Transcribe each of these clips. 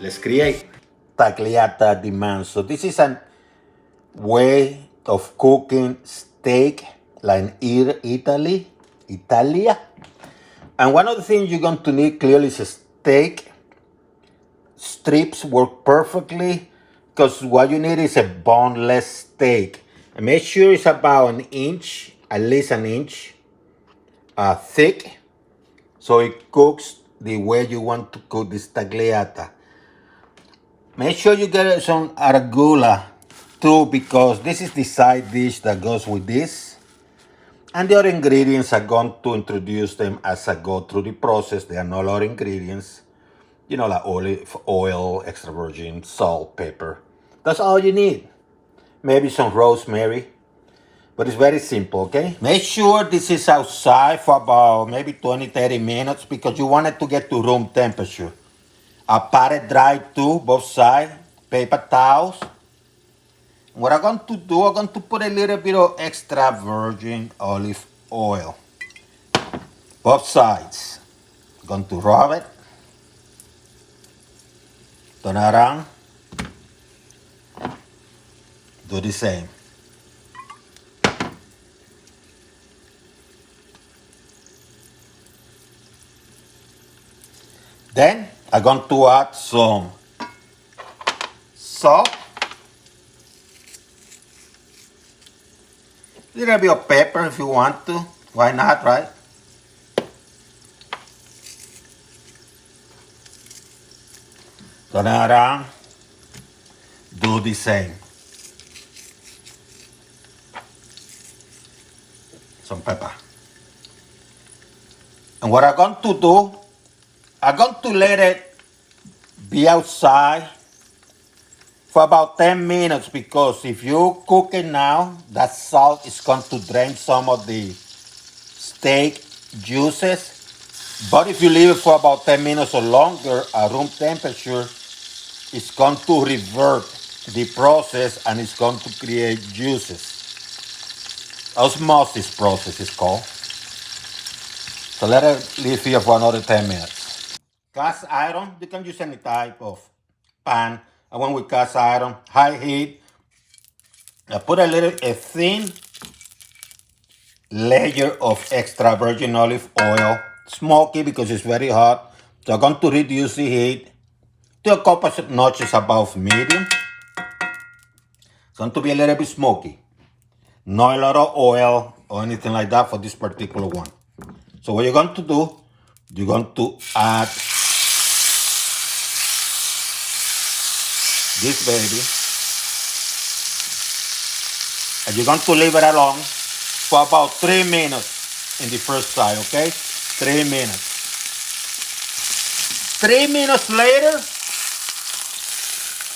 Let's create Tagliata di Manzo. This is a way of cooking steak like in Italia. And one of the things you're going to need clearly is a steak. Strips work perfectly because what you need is a boneless steak. And make sure it's about an inch, at least an inch thick, so it cooks the way you want to cook this tagliata. Make sure you get some arugula too, because this is the side dish that goes with this. And the other ingredients are going to introduce them as I go through the process. There are no other ingredients. You know, like olive oil, extra virgin, salt, pepper. That's all you need. Maybe some rosemary. But it's very simple, okay? Make sure this is outside for about maybe 20-30 minutes because you want it to get to room temperature. I pat it dry too, both sides, paper towels. What I'm going to do, I'm going to put a little bit of extra virgin olive oil. Both sides. I'm going to rub it. Turn around. Do the same. Then I'm going to add some salt. A little bit of pepper if you want to. Why not, right? Turn around. Do the same. Some pepper. And what I'm going to do, I'm going to let it be outside for about 10 minutes because if you cook it now, that salt is going to drain some of the steak juices. But if you leave it for about 10 minutes or longer at room temperature, it's going to revert the process and it's going to create juices. Osmosis process is called. So let it leave here for another 10 minutes. Cast iron, you can use any type of pan. I went with cast iron, high heat. I put a thin layer of extra virgin olive oil, smoky because it's very hot. So I'm going to reduce the heat to a couple of notches above medium. It's going to be a little bit smoky. Not a lot of oil or anything like that for this particular one. So what you're going to do, you're going to add this baby. And you're going to leave it alone for about 3 minutes in the first side, okay? 3 minutes. 3 minutes later,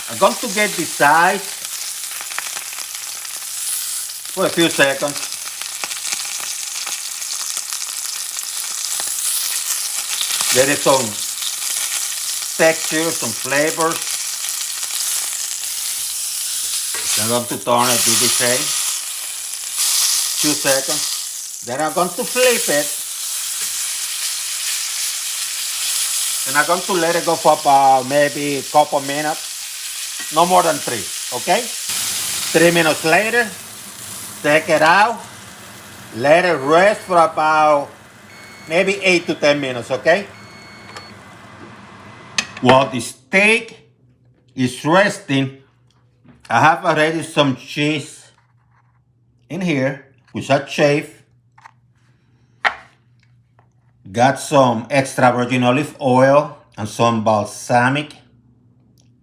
I'm going to get the sides for a few seconds. There is some texture, some flavors. I'm going to turn it to the same. 2 seconds. Then I'm going to flip it. And I'm going to let it go for about maybe a couple minutes. No more than 3, okay? 3 minutes later, take it out. Let it rest for about maybe 8 to 10 minutes, okay? While the steak is resting, I have already some cheese in here, which I shaved. Got some extra virgin olive oil and some balsamic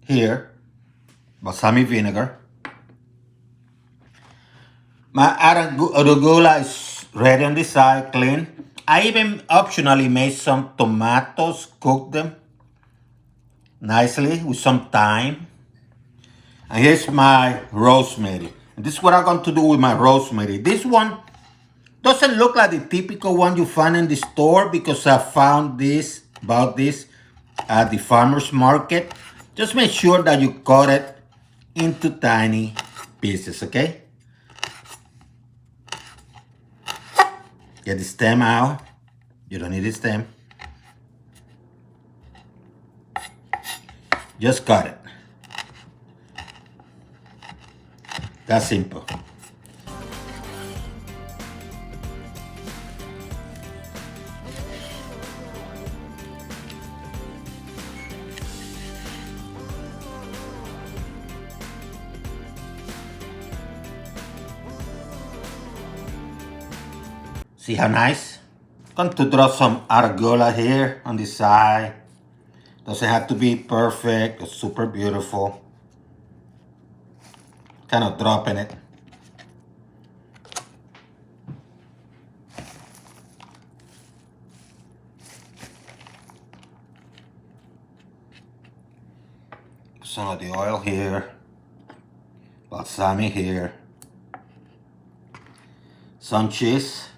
here, balsamic vinegar. My arugula is ready on the side, clean. I even optionally made some tomatoes, cooked them nicely with some thyme. And here's my rosemary. And this is what I'm going to do with my rosemary. This one doesn't look like the typical one you find in the store because I found bought this at the farmer's market. Just make sure that you cut it into tiny pieces, okay? Get the stem out. You don't need the stem. Just cut it. That's simple. See how nice? Going to drop some Arugula here on the side. Doesn't have to be perfect or super beautiful. Kind of dropping it. Some of the oil here. Balsamic here. Some cheese.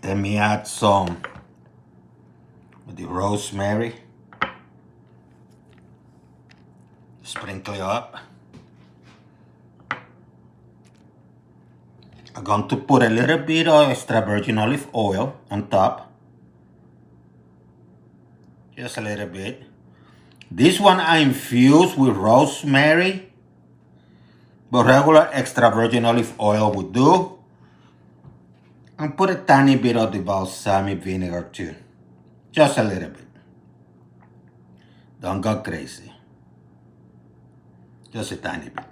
Let me add some of the rosemary. Sprinkle it up. I'm going to put a little bit of extra virgin olive oil on top. Just a little bit. This one I infused with rosemary, but regular extra virgin olive oil would do. And put a tiny bit of the balsamic vinegar too. Just a little bit. Don't go crazy. Just a tiny bit.